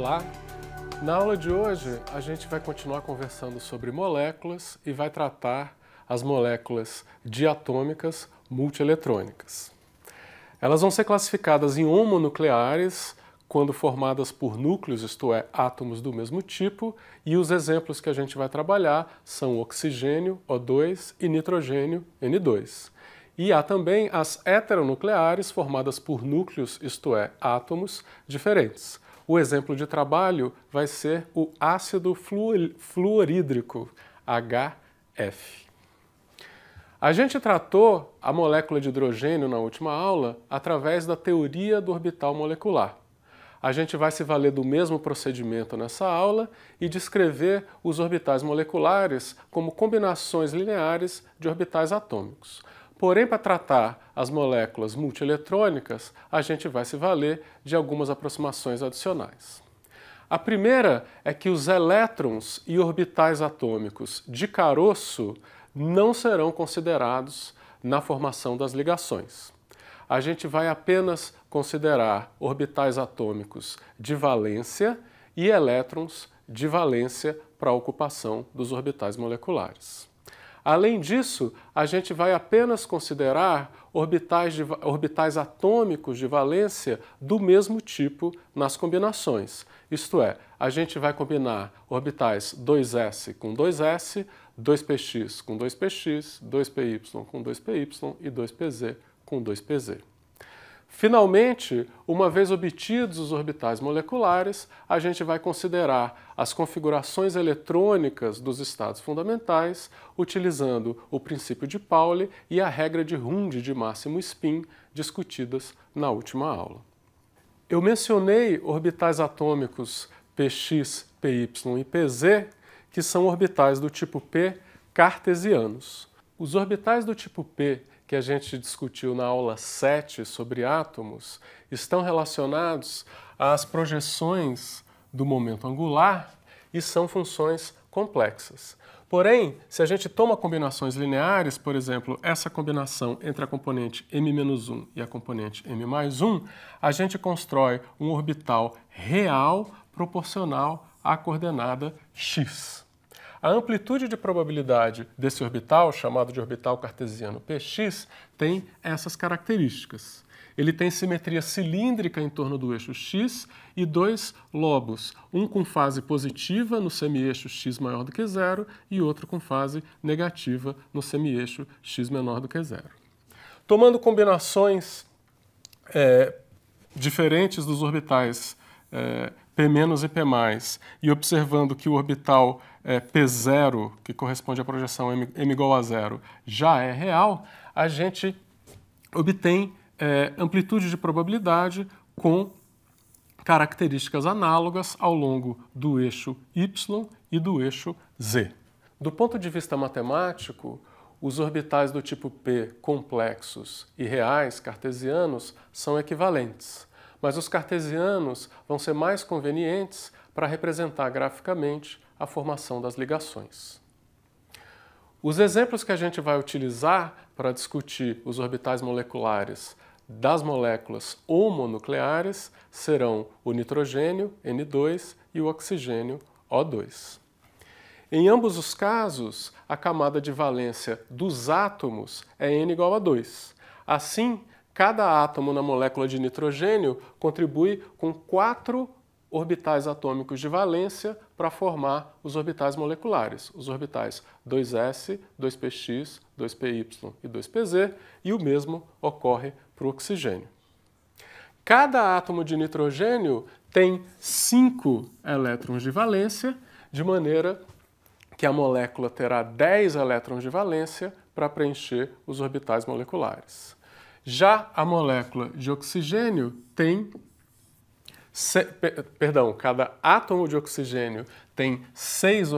Olá! Na aula de hoje, a gente vai continuar conversando sobre moléculas e vai tratar as moléculas diatômicas multieletrônicas. Elas vão ser classificadas em homonucleares quando formadas por núcleos, isto é, átomos do mesmo tipo, e os exemplos que a gente vai trabalhar são oxigênio, O2, e nitrogênio, N2. E há também as heteronucleares formadas por núcleos, isto é, átomos diferentes. O exemplo de trabalho vai ser o ácido fluorídrico, HF. A gente tratou a molécula de hidrogênio na última aula através da teoria do orbital molecular. A gente vai se valer do mesmo procedimento nessa aula e descrever os orbitais moleculares como combinações lineares de orbitais atômicos. Porém, para tratar as moléculas multieletrônicas, a gente vai se valer de algumas aproximações adicionais. A primeira é que os elétrons e orbitais atômicos de caroço não serão considerados na formação das ligações. A gente vai apenas considerar orbitais atômicos de valência e elétrons de valência para a ocupação dos orbitais moleculares. Além disso, a gente vai apenas considerar orbitais atômicos de valência do mesmo tipo nas combinações. Isto é, a gente vai combinar orbitais 2s com 2s, 2px com 2px, 2py com 2py e 2pz com 2pz. Finalmente, uma vez obtidos os orbitais moleculares, a gente vai considerar as configurações eletrônicas dos estados fundamentais, utilizando o princípio de Pauli e a regra de Hund de máximo spin, discutidas na última aula. Eu mencionei orbitais atômicos px, py e pz, que são orbitais do tipo P cartesianos. Os orbitais do tipo P, que a gente discutiu na aula 7 sobre átomos, estão relacionados às projeções do momento angular e são funções complexas. Porém, se a gente toma combinações lineares, por exemplo, essa combinação entre a componente m-1 e a componente m+1, a gente constrói um orbital real proporcional à coordenada x. A amplitude de probabilidade desse orbital, chamado de orbital cartesiano Px, tem essas características. Ele tem simetria cilíndrica em torno do eixo x e dois lobos, um com fase positiva no semi-eixo x maior do que zero e outro com fase negativa no semi-eixo x menor do que zero. Tomando combinações diferentes dos orbitais P- e P+, e observando que o orbital P0, que corresponde à projeção m igual a zero, já é real, a gente obtém amplitude de probabilidade com características análogas ao longo do eixo Y e do eixo Z. Do ponto de vista matemático, os orbitais do tipo P complexos e reais cartesianos são equivalentes, mas os cartesianos vão ser mais convenientes para representar graficamente a formação das ligações. Os exemplos que a gente vai utilizar para discutir os orbitais moleculares das moléculas homonucleares serão o nitrogênio, N2, e o oxigênio, O2. Em ambos os casos, a camada de valência dos átomos é N igual a 2. Assim, cada átomo na molécula de nitrogênio contribui com 4 orbitais atômicos de valência para formar os orbitais moleculares, os orbitais 2s, 2px, 2py e 2pz, e o mesmo ocorre para o oxigênio. Cada átomo de nitrogênio tem 5 elétrons de valência, de maneira que a molécula terá 10 elétrons de valência para preencher os orbitais moleculares. Já a molécula de oxigênio tem cada átomo de oxigênio tem 6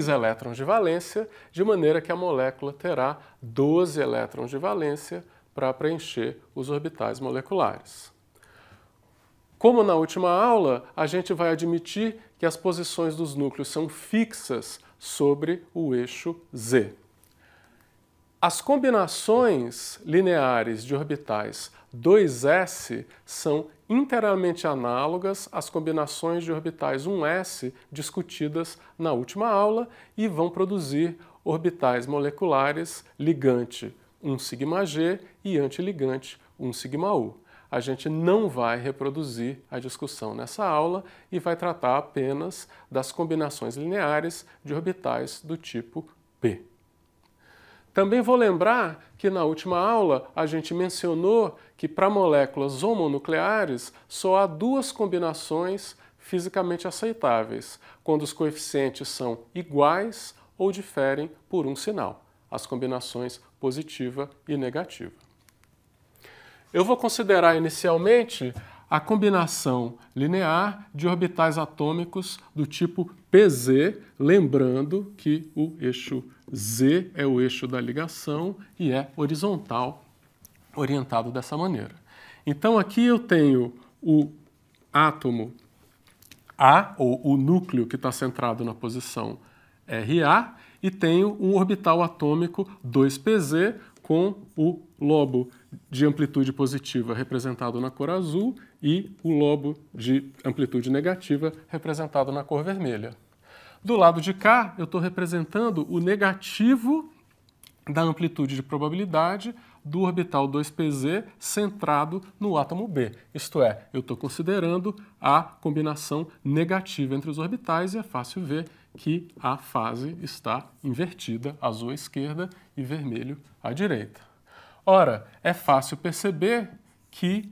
elétrons de valência, de maneira que a molécula terá 12 elétrons de valência para preencher os orbitais moleculares. Como na última aula, a gente vai admitir que as posições dos núcleos são fixas sobre o eixo Z. As combinações lineares de orbitais 2s são inteiramente análogas às combinações de orbitais 1s discutidas na última aula e vão produzir orbitais moleculares ligante 1σg e antiligante 1σu. A gente não vai reproduzir a discussão nessa aula e vai tratar apenas das combinações lineares de orbitais do tipo p. Também vou lembrar que na última aula a gente mencionou que para moléculas homonucleares só há duas combinações fisicamente aceitáveis, quando os coeficientes são iguais ou diferem por um sinal, as combinações positiva e negativa. Eu vou considerar inicialmente a combinação linear de orbitais atômicos do tipo PZ, lembrando que o eixo Z é o eixo da ligação e é horizontal, orientado dessa maneira. Então aqui eu tenho o átomo A, ou o núcleo que está centrado na posição RA, e tenho um orbital atômico 2PZ com o lobo de amplitude positiva representado na cor azul e o lobo de amplitude negativa representado na cor vermelha. Do lado de cá, eu estou representando o negativo da amplitude de probabilidade do orbital 2PZ centrado no átomo B. Isto é, eu estou considerando a combinação negativa entre os orbitais e é fácil ver que a fase está invertida, azul à esquerda e vermelho à direita. Ora, é fácil perceber que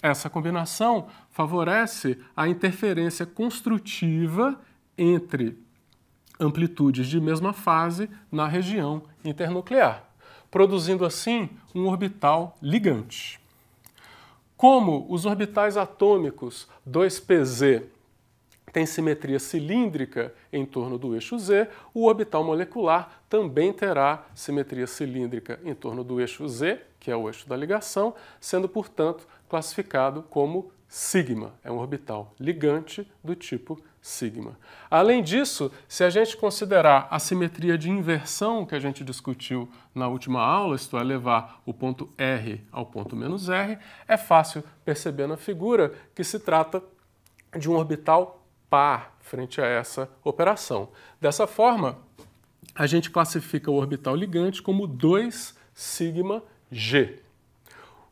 essa combinação favorece a interferência construtiva entre amplitudes de mesma fase na região internuclear, produzindo assim um orbital ligante. Como os orbitais atômicos 2PZ têm simetria cilíndrica em torno do eixo Z, o orbital molecular também terá simetria cilíndrica em torno do eixo Z, que é o eixo da ligação, sendo, portanto, classificado como sigma. É um orbital ligante do tipo sigma. Além disso, se a gente considerar a simetria de inversão que a gente discutiu na última aula, isto é, levar o ponto R ao ponto menos R, é fácil perceber na figura que se trata de um orbital par frente a essa operação. Dessa forma, a gente classifica o orbital ligante como 2 sigma G.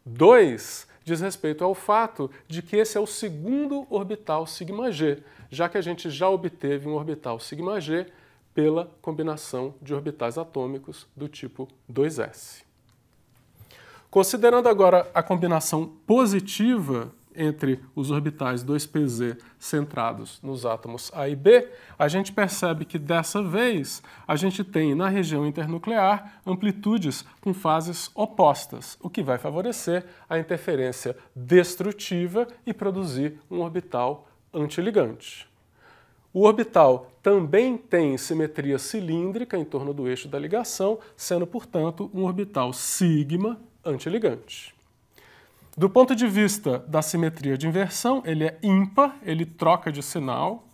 2 diz respeito ao fato de que esse é o segundo orbital sigma G, já que a gente já obteve um orbital sigma G pela combinação de orbitais atômicos do tipo 2s. Considerando agora a combinação positiva entre os orbitais 2PZ centrados nos átomos A e B, a gente percebe que dessa vez a gente tem na região internuclear amplitudes com fases opostas, o que vai favorecer a interferência destrutiva e produzir um orbital antiligante. O orbital também tem simetria cilíndrica em torno do eixo da ligação, sendo, portanto, um orbital sigma antiligante. Do ponto de vista da simetria de inversão, ele é ímpar, ele troca de sinal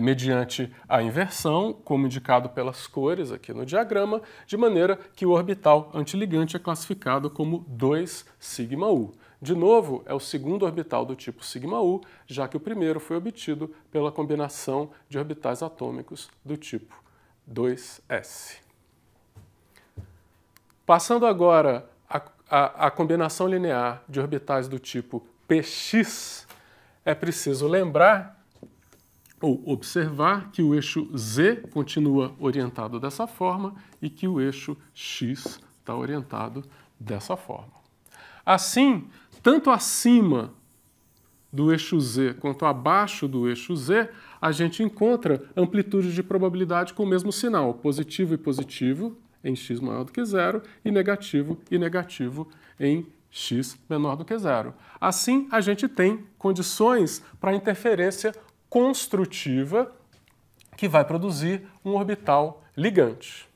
mediante a inversão, como indicado pelas cores aqui no diagrama, de maneira que o orbital antiligante é classificado como 2 sigma U. De novo, é o segundo orbital do tipo sigma U, já que o primeiro foi obtido pela combinação de orbitais atômicos do tipo 2s. Passando agora a combinação linear de orbitais do tipo px, é preciso lembrar ou observar que o eixo Z continua orientado dessa forma e que o eixo x está orientado dessa forma. Assim, tanto acima do eixo Z quanto abaixo do eixo Z, a gente encontra amplitude de probabilidade com o mesmo sinal, positivo e positivo, em x maior do que zero, e negativo em x menor do que zero. Assim, a gente tem condições para interferência construtiva que vai produzir um orbital ligante.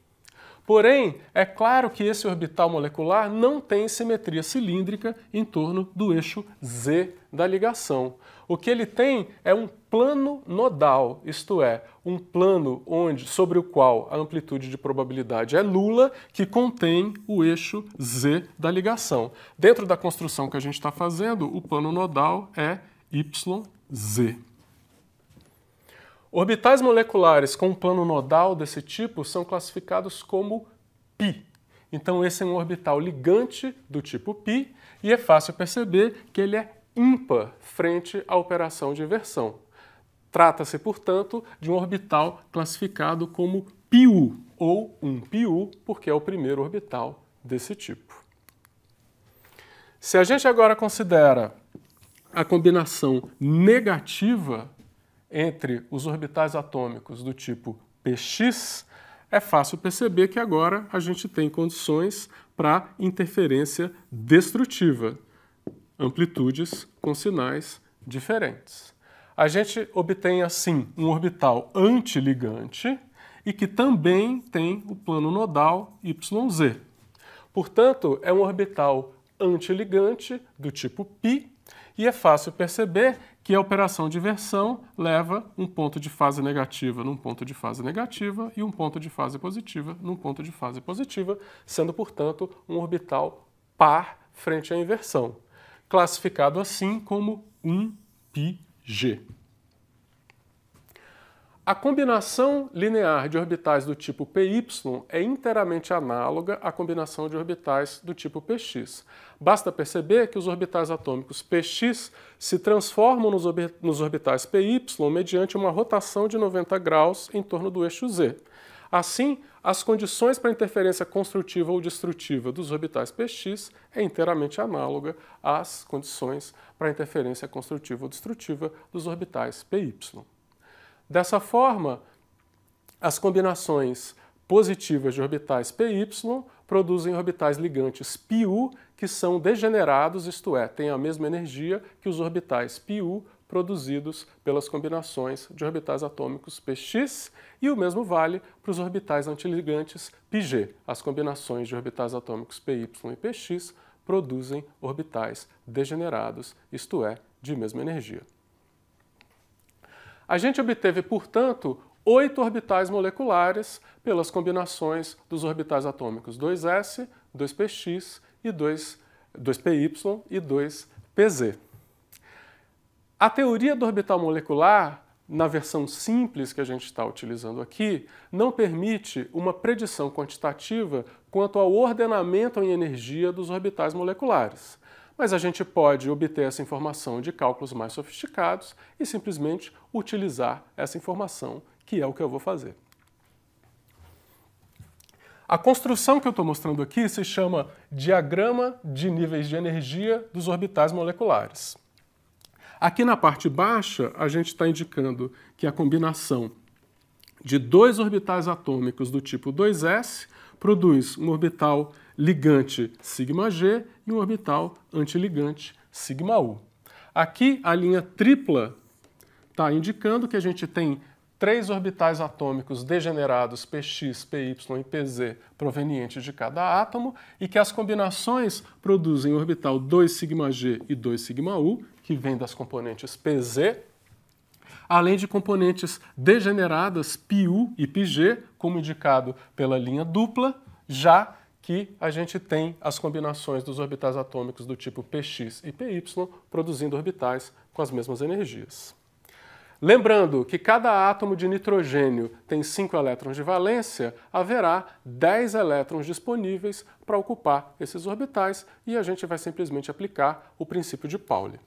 Porém, é claro que esse orbital molecular não tem simetria cilíndrica em torno do eixo Z da ligação. O que ele tem é um plano nodal, isto é, um plano sobre o qual a amplitude de probabilidade é nula, que contém o eixo Z da ligação. Dentro da construção que a gente está fazendo, o plano nodal é YZ. Orbitais moleculares com um plano nodal desse tipo são classificados como π. Então esse é um orbital ligante do tipo π e é fácil perceber que ele é ímpar frente à operação de inversão. Trata-se, portanto, de um orbital classificado como πu, ou 1πu, porque é o primeiro orbital desse tipo. Se a gente agora considera a combinação negativa entre os orbitais atômicos do tipo px, é fácil perceber que agora a gente tem condições para interferência destrutiva, amplitudes com sinais diferentes. A gente obtém, assim, um orbital antiligante e que também tem o plano nodal YZ. Portanto, é um orbital antiligante do tipo π e é fácil perceber que a operação de inversão leva um ponto de fase negativa num ponto de fase negativa e um ponto de fase positiva num ponto de fase positiva, sendo, portanto, um orbital par frente à inversão, classificado assim como 1πg. A combinação linear de orbitais do tipo py é inteiramente análoga à combinação de orbitais do tipo px. Basta perceber que os orbitais atômicos px se transformam nos orbitais py mediante uma rotação de 90 graus em torno do eixo z. Assim, as condições para interferência construtiva ou destrutiva dos orbitais px é inteiramente análoga às condições para interferência construtiva ou destrutiva dos orbitais py. Dessa forma, as combinações positivas de orbitais py produzem orbitais ligantes πu que são degenerados, isto é, têm a mesma energia que os orbitais πu produzidos pelas combinações de orbitais atômicos px, e o mesmo vale para os orbitais antiligantes πg. As combinações de orbitais atômicos py e px produzem orbitais degenerados, isto é, de mesma energia. A gente obteve, portanto, 8 orbitais moleculares pelas combinações dos orbitais atômicos 2s, 2px, e 2py e 2pz. A teoria do orbital molecular, na versão simples que a gente está utilizando aqui, não permite uma predição quantitativa quanto ao ordenamento em energia dos orbitais moleculares. Mas a gente pode obter essa informação de cálculos mais sofisticados e simplesmente utilizar essa informação, que é o que eu vou fazer. A construção que eu estou mostrando aqui se chama diagrama de níveis de energia dos orbitais moleculares. Aqui na parte baixa, a gente está indicando que a combinação de dois orbitais atômicos do tipo 2s produz um orbital ligante σg e um orbital antiligante σu. Aqui a linha tripla está indicando que a gente tem 3 orbitais atômicos degenerados px, py e pz provenientes de cada átomo e que as combinações produzem o orbital 2σg e 2σu, que vem das componentes pz, além de componentes degeneradas πu e πg, como indicado pela linha dupla, já que a gente tem as combinações dos orbitais atômicos do tipo px e py produzindo orbitais com as mesmas energias. Lembrando que cada átomo de nitrogênio tem 5 elétrons de valência, haverá 10 elétrons disponíveis para ocupar esses orbitais e a gente vai simplesmente aplicar o princípio de Pauli.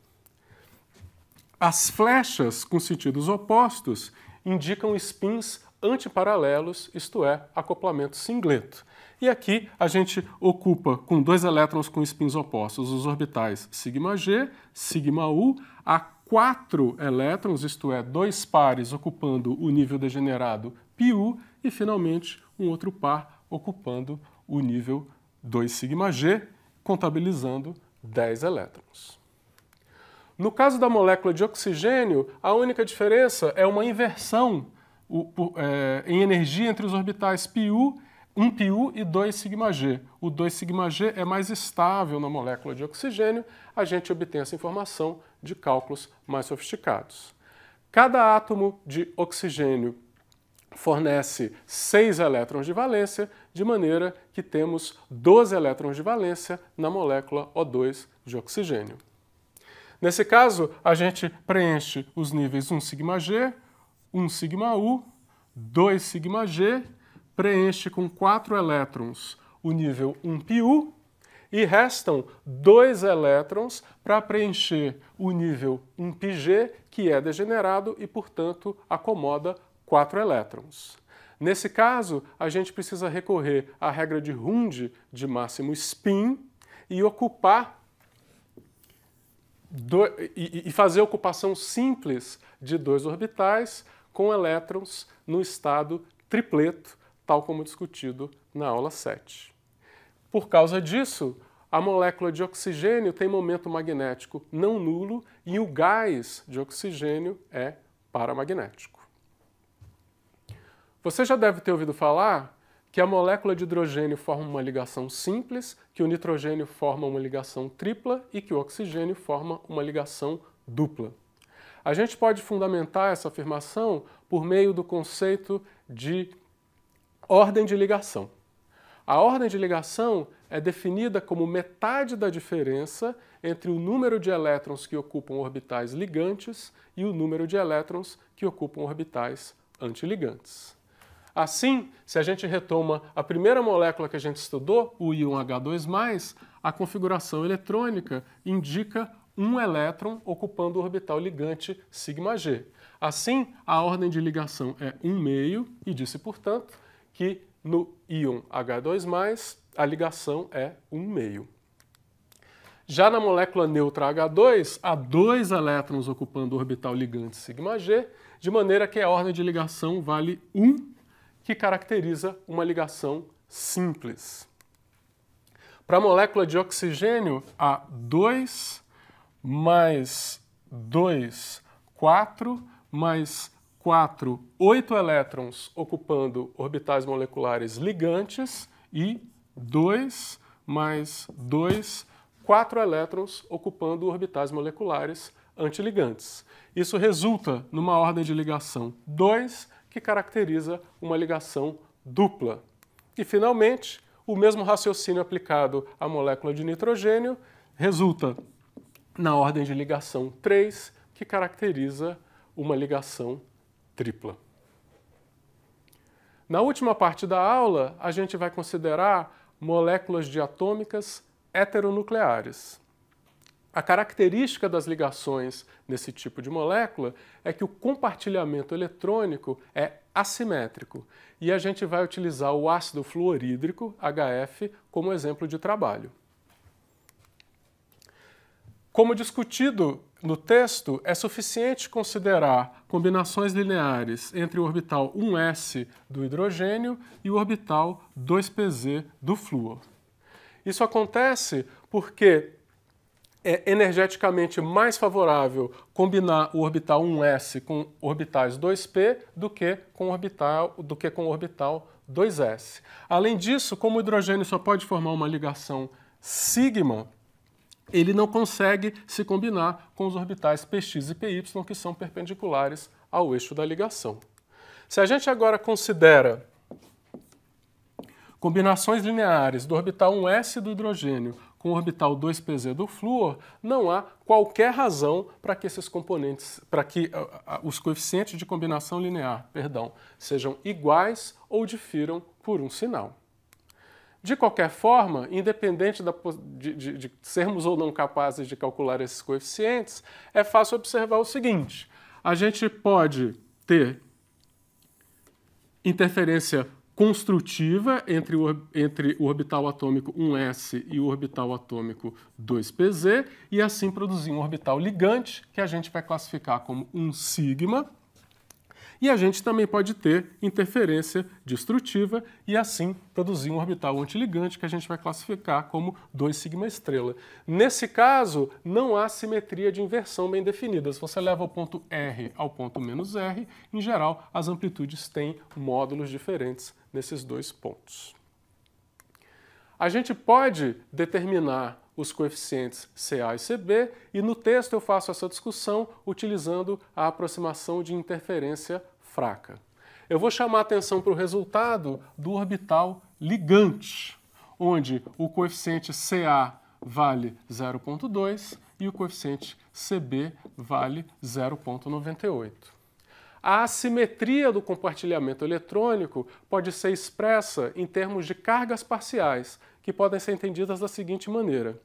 As flechas com sentidos opostos indicam spins antiparalelos, isto é, acoplamento singleto. E aqui a gente ocupa com 2 elétrons com spins opostos os orbitais σg, σu, a 4 elétrons, isto é, 2 pares ocupando o nível degenerado πu e, finalmente, um outro par ocupando o nível 2σg, contabilizando 10 elétrons. No caso da molécula de oxigênio, a única diferença é uma inversão em energia entre os orbitais πu 1πu e 2σg. O 2σg é mais estável na molécula de oxigênio, a gente obtém essa informação de cálculos mais sofisticados. Cada átomo de oxigênio fornece 6 elétrons de valência, de maneira que temos 12 elétrons de valência na molécula O2 de oxigênio. Nesse caso, a gente preenche os níveis 1σg, 1σu, 2σg, preenche com 4 elétrons o nível 1πu e restam 2 elétrons para preencher o nível 1πg, que é degenerado e, portanto, acomoda 4 elétrons. Nesse caso, a gente precisa recorrer à regra de Hund de máximo spin e ocupar e fazer ocupação simples de 2 orbitais com elétrons no estado tripleto, tal como discutido na aula 7. Por causa disso, a molécula de oxigênio tem momento magnético não nulo e o gás de oxigênio é paramagnético. Você já deve ter ouvido falar que a molécula de hidrogênio forma uma ligação simples, que o nitrogênio forma uma ligação tripla e que o oxigênio forma uma ligação dupla. A gente pode fundamentar essa afirmação por meio do conceito de ordem de ligação. A ordem de ligação é definida como metade da diferença entre o número de elétrons que ocupam orbitais ligantes e o número de elétrons que ocupam orbitais antiligantes. Assim, se a gente retoma a primeira molécula que a gente estudou, o íon H2+, a configuração eletrônica indica um elétron ocupando o orbital ligante σg. Assim, a ordem de ligação é 1,5 e disse, portanto, que no íon H2+, a ligação é 1,5. Já na molécula neutra H2, há 2 elétrons ocupando o orbital ligante σg, de maneira que a ordem de ligação vale 1, que caracteriza uma ligação simples. Para a molécula de oxigênio, há 2 mais 2, 4, mais 4, 8 elétrons ocupando orbitais moleculares ligantes e 2 mais 2, 4 elétrons ocupando orbitais moleculares antiligantes. Isso resulta numa ordem de ligação 2, que caracteriza uma ligação dupla. E, finalmente, o mesmo raciocínio aplicado à molécula de nitrogênio resulta na ordem de ligação 3, que caracteriza uma ligação tripla. Na última parte da aula, a gente vai considerar moléculas diatômicas heteronucleares. A característica das ligações nesse tipo de molécula é que o compartilhamento eletrônico é assimétrico e a gente vai utilizar o ácido fluorídrico, HF, como exemplo de trabalho. Como discutido no texto, é suficiente considerar combinações lineares entre o orbital 1s do hidrogênio e o orbital 2pz do flúor. Isso acontece porque é energeticamente mais favorável combinar o orbital 1s com orbitais 2p do que com o orbital 2s. Além disso, como o hidrogênio só pode formar uma ligação sigma, ele não consegue se combinar com os orbitais px e py, que são perpendiculares ao eixo da ligação. Se a gente agora considera combinações lineares do orbital 1s do hidrogênio com o orbital 2pz do flúor, não há qualquer razão para que esses componentes, para que os coeficientes de combinação linear, sejam iguais ou difiram por um sinal. De qualquer forma, independente de sermos ou não capazes de calcular esses coeficientes, é fácil observar o seguinte: a gente pode ter interferência construtiva entre o orbital atômico 1s e o orbital atômico 2pz e assim produzir um orbital ligante que a gente vai classificar como um sigma. E a gente também pode ter interferência destrutiva e assim produzir um orbital antiligante que a gente vai classificar como 2 sigma estrela. Nesse caso, não há simetria de inversão bem definida. Se você leva o ponto R ao ponto menos R, em geral, as amplitudes têm módulos diferentes nesses dois pontos. A gente pode determinar os coeficientes Ca e Cb e no texto eu faço essa discussão utilizando a aproximação de interferência fraca. Eu vou chamar a atenção para o resultado do orbital ligante, onde o coeficiente Ca vale 0,2 e o coeficiente Cb vale 0,98. A assimetria do compartilhamento eletrônico pode ser expressa em termos de cargas parciais, que podem ser entendidas da seguinte maneira.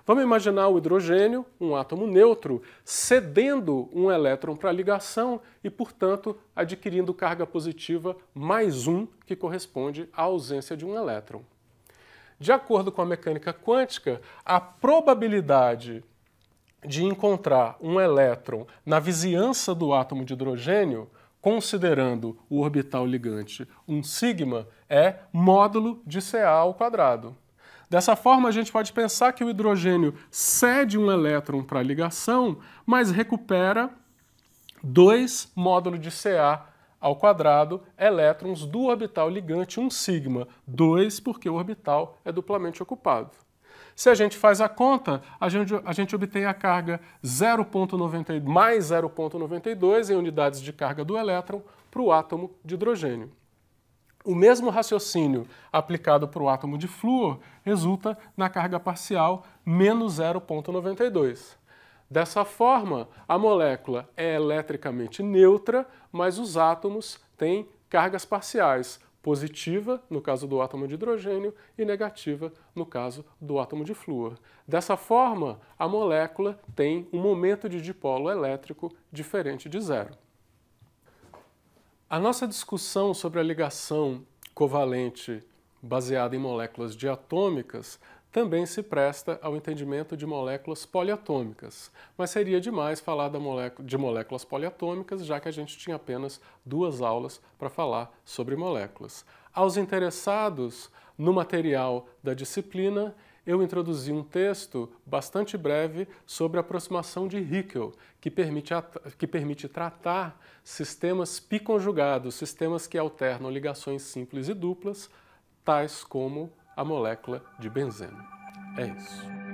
Vamos imaginar o hidrogênio, um átomo neutro, cedendo um elétron para a ligação e, portanto, adquirindo carga positiva mais 1, que corresponde à ausência de um elétron. De acordo com a mecânica quântica, a probabilidade de encontrar um elétron na vizinhança do átomo de hidrogênio, considerando o orbital ligante um sigma, é módulo de Ca ao quadrado. Dessa forma, a gente pode pensar que o hidrogênio cede um elétron para a ligação, mas recupera 2 módulos de Ca ao quadrado, elétrons do orbital ligante 1 sigma, 2 porque o orbital é duplamente ocupado. Se a gente faz a conta, a gente obtém a carga mais 0,92 em unidades de carga do elétron para o átomo de hidrogênio. O mesmo raciocínio aplicado para o átomo de flúor resulta na carga parcial menos 0,92. Dessa forma, a molécula é eletricamente neutra, mas os átomos têm cargas parciais, positiva, no caso do átomo de hidrogênio, e negativa, no caso do átomo de flúor. Dessa forma, a molécula tem um momento de dipolo elétrico diferente de zero. A nossa discussão sobre a ligação covalente baseada em moléculas diatômicas também se presta ao entendimento de moléculas poliatômicas, mas seria demais falar de moléculas poliatômicas, já que a gente tinha apenas 2 aulas para falar sobre moléculas. Aos interessados no material da disciplina, eu introduzi um texto bastante breve sobre a aproximação de Hickel, que permite tratar sistemas biconjugados, sistemas que alternam ligações simples e duplas, tais como a molécula de benzeno. É isso.